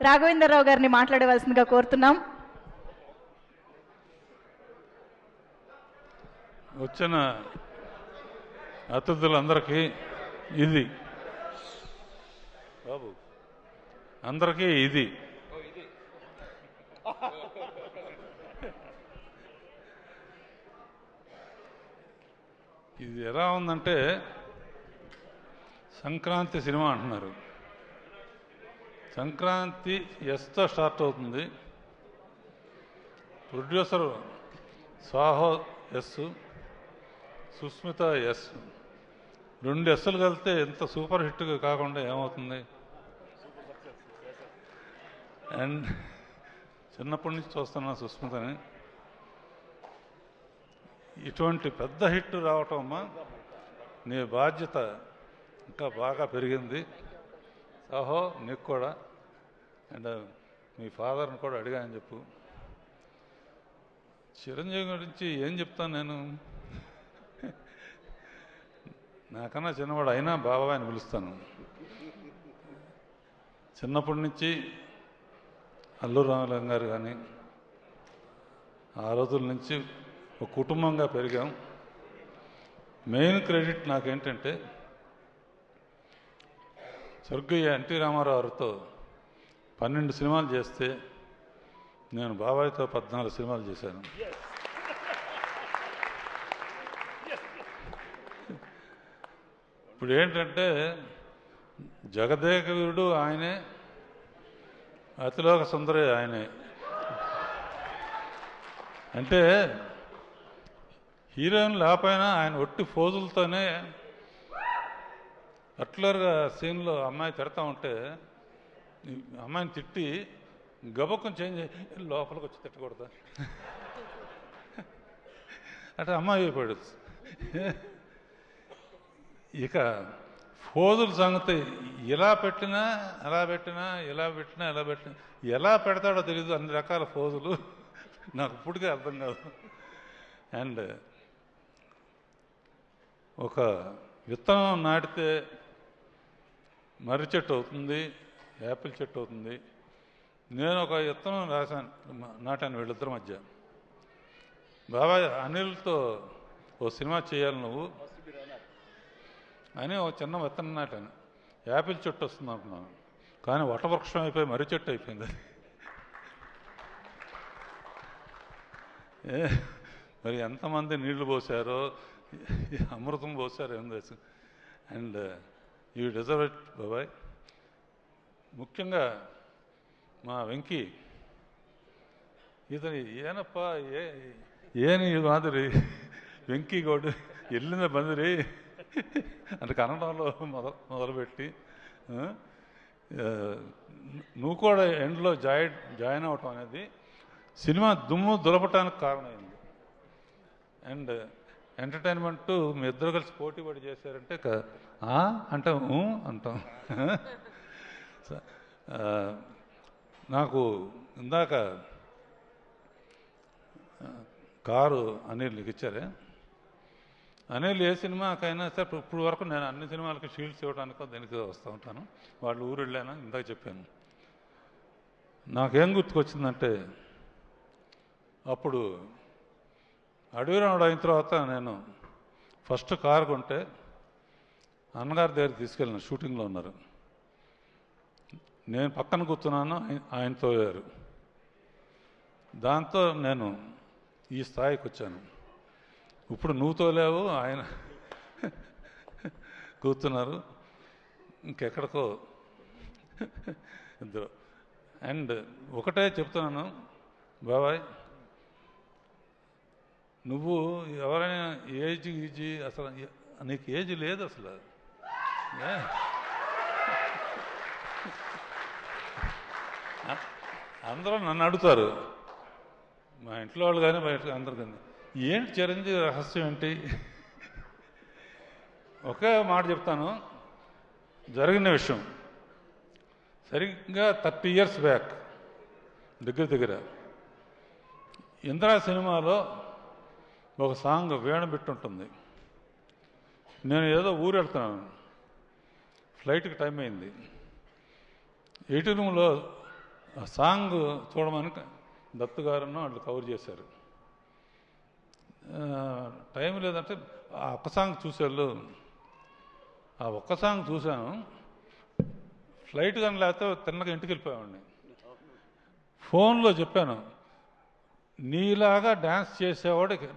రాఘవేంద్రరావు గారిని మాట్లాడవలసిందిగా కోరుతున్నాం. వచ్చిన అతిథులందరికీ ఇది బాబు అందరికీ ఇది ఇది ఎలా ఉందంటే సంక్రాంతి సినిమా అంటున్నారు. సంక్రాంతి ఎస్తో స్టార్ట్ అవుతుంది. Producer Saaho S, Susmita S, 2 ఎస్సులు కలిస్తే ఎంత సూపర్ హిట్గా కాకుండా ఏమవుతుంది? అండ్ చిన్నప్పటి నుంచి చూస్తున్నా సుస్మితని. ఇటువంటి పెద్ద హిట్ రావటం అమ్మా నీ బాధ్యత ఇంకా బాగా పెరిగింది. సాహో నీకు కూడా, అండ్ మీ ఫాదర్ని కూడా అడిగానని చెప్పు. చిరంజీవి గురించి ఏం చెప్తాను నేను? నాకన్నా చిన్నవాడు అయినా బాబాయ్ అని పిలుస్తాను. చిన్నప్పటి నుంచి అల్లూరి రామలింగ గారు కానీ ఆ రోజుల నుంచి ఒక కుటుంబంగా పెరిగాం. మెయిన్ క్రెడిట్ నాకేంటంటే స్వర్గీయ ఎన్టీ రామారావు గారితో 12 సినిమాలు చేస్తే నేను బాబాయ్తో 14 సినిమాలు చేశాను. ఇప్పుడు ఏంటంటే జగదేక వీరుడు ఆయనే, అతిలోక సుందరి ఆయనే. అంటే హీరోయిన్ లేకపోయినా ఆయన ఒట్టి ఫోజులతోనే పర్టికులర్గా సీన్లో అమ్మాయి తిడతా ఉంటే అమ్మాయిని తిట్టి గబక్కం చేంజ్ లోపలికి వచ్చి తిట్టకూడదా అంటే అమ్మాయి అయిపోయాడు. ఇక ఫోజుల సంగతి ఇలా పెట్టినా అలా పెట్టినా, ఇలా పెట్టినా ఇలా పెట్టినా, ఎలా పెడతాడో తెలీదు. అన్ని రకాల ఫోజులు నాకు ఇప్పటికే అర్థం కాదు. అండ్ ఒక విత్తనం నాటితే మర్రి చెట్టు అవుతుంది, యాపిల్ చెట్టు అవుతుంది. నేను ఒక విత్తనం నాటాను వీళ్ళిద్దరి మధ్య. బాబాయ్ అనిల్తో ఓ సినిమా చేయాలి నువ్వు అని ఒక చిన్న విత్తనం నాటాను. యాపిల్ చెట్టు వస్తుంది అనుకున్నాను, కానీ వటవృక్షం అయిపోయి మర్రి చెట్టు అయిపోయింది. మరి ఎంతమంది నీళ్లు పోసారో, అమృతం పోసారో ఏం తెలుసు. అండ్ యూ డిజర్వ్ ఇట్ బాబాయ్. ముఖ్యంగా మా వెంకీ, ఇతని ಏನಪ್ಪ ಏನು ಇದು మాదిరి వెంకీ గౌడ్ ఎల్లింద బందిరి అంటే కన్నడంలో మొదలుపెట్టి నువ్వు కూడా ఎండ్లో జాయిన్ అవటం అనేది సినిమా దుమ్ము దులపటానికి కారణమైంది. అండ్ ఎంటర్టైన్మెంట్ మీ ఇద్దరు కలిసి పోటీ పడి చేశారంటే అంటాం అంటాం. నాకు ఇందాక కారు అనిల్ ఇచ్చారే, అనిల్ ఏ సినిమాకైనా సరే ఇప్పుడు వరకు నేను అన్ని సినిమాలకి షీల్డ్స్ ఇవ్వడానికో దీనికి వస్తూ ఉంటాను. వాళ్ళు ఊరు వెళ్ళాను, ఇందాక చెప్పాను. నాకేం గుర్తుకొచ్చిందంటే అప్పుడు అడవిరాముడు అయిన తర్వాత నేను ఫస్ట్ కారు కొంటే అన్నగారి దగ్గర తీసుకెళ్ళిన, షూటింగ్లో ఉన్నారు. నేను పక్కన కూర్చున్నాను, ఆయన తోయారు. దాంతో నేను ఈ స్థాయికి వచ్చాను. ఇప్పుడు నువ్వు తోలేవు, ఆయన కూర్చున్నారు, ఇంకెక్కడికో ఇద్దరు. అండ్ ఒకటే చెప్తున్నాను బాబాయ్, నువ్వు ఎవరైనా ఏజ్ అసలు నీకు ఏజ్ లేదు అసలు. అందరూ నన్ను అడుగుతారు, మా ఇంట్లో వాళ్ళు కానీ బయట అందరు కానీ, ఏంటి చిరంజీవి రహస్యం ఏంటి? ఒకే మాట చెప్తాను, జరిగిన విషయం. సరిగ్గా 30 years బ్యాక్ దగ్గర ఇందిరా సినిమాలో ఒక సాంగ్ వేణు బిట్టుంటుంది. నేను ఏదో ఊరు వెళ్తున్నాను, ఫ్లైట్కి టైం అయింది. ఎయిటింగ్ రూమ్లో ఆ సాంగ్ చూడమని దత్తు గారును వాళ్ళు కవర్ చేశారు. టైం లేదంటే ఆ ఒక్క సాంగ్ చూసేవాళ్ళు. ఆ ఒక్క సాంగ్ చూశాను. ఫ్లైట్ కానీ లేకపోతే తిన్నగా ఇంటికి వెళ్ళిపోయామండి. ఫోన్లో చెప్పాను, నీలాగా డ్యాన్స్ చేసేవాడికి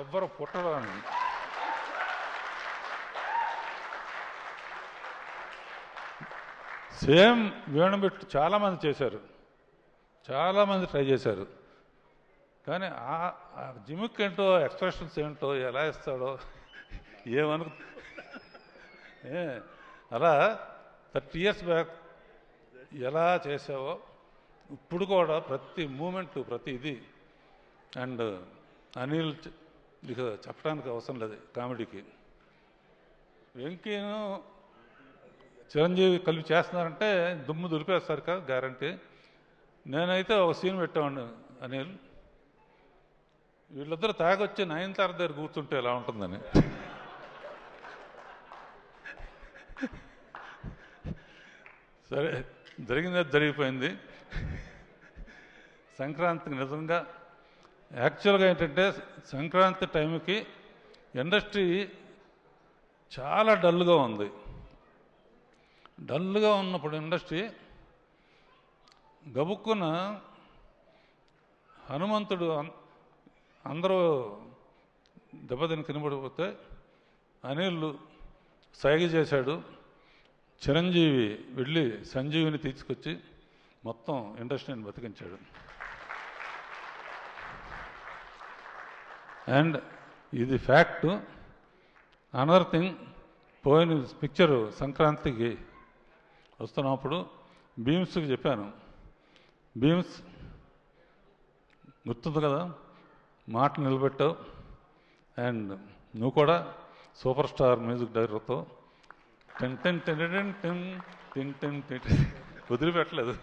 ఎవ్వరు పుట్టరు అని. సేమ్ వీణబెట్టు చాలామంది చేశారు, చాలామంది ట్రై చేశారు. కానీ ఆ జిమిక్ ఏంటో, ఎక్స్ప్రెషన్స్ ఏంటో, ఎలా ఇస్తాడో ఏమను. అలా 30 years బ్యాక్ ఎలా చేసావో ఇప్పుడు కూడా ప్రతి మూమెంటు, ప్రతి ఇది. అండ్ అనిల్ ఇక చెప్పడానికి అవసరం లేదు కామెడీకి. వెంకీను చిరంజీవి కలిపి చేస్తున్నారంటే దుమ్ము దులిపేస్తారు కదా గ్యారంటీ. నేనైతే ఒక సీన్ పెట్టామండి అనిల్, వీళ్ళిద్దరు తాగొచ్చి 9th దగ్గర కూర్చుంటే ఎలా ఉంటుందని. సరే, జరిగింది జరిగిపోయింది. సంక్రాంతికి నిజంగా యాక్చువల్గా ఏంటంటే సంక్రాంతి టైంకి ఇండస్ట్రీ చాలా డల్గా ఉంది. డల్గా ఉన్నప్పుడు ఇండస్ట్రీ గబుక్కున హనుమంతుడు అందరూ దెబ్బతిని కినబడిపోతే అనిల్ సైగ చేశాడు. చిరంజీవి వెళ్ళి సంజీవిని తీసుకొచ్చి మొత్తం ఇండస్ట్రీని బతికించాడు. అండ్ ఇది ఫ్యాక్టు. అనదర్ థింగ్, పోయిన పిక్చరు సంక్రాంతికి వస్తున్నప్పుడు భీమ్స్కి చెప్పాను, భీమ్స్ గుర్తుంది కదా, మాట నిలబెట్టావు. అండ్ నువ్వు కూడా సూపర్ స్టార్ మ్యూజిక్ డైరెక్టర్తో ten ten ten ten ten ten ten ten వదిలిపెట్టలేదు.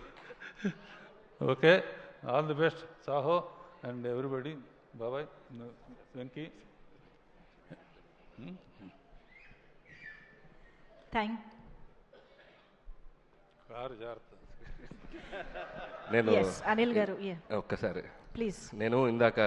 Okay, all the best Saaho and everybody. బాబాయ్, వెంకీ. కారు జాగ్రత్త. నేను అనిల్ గారు ఒక్కసారి ప్లీజ్. నేను ఇందాక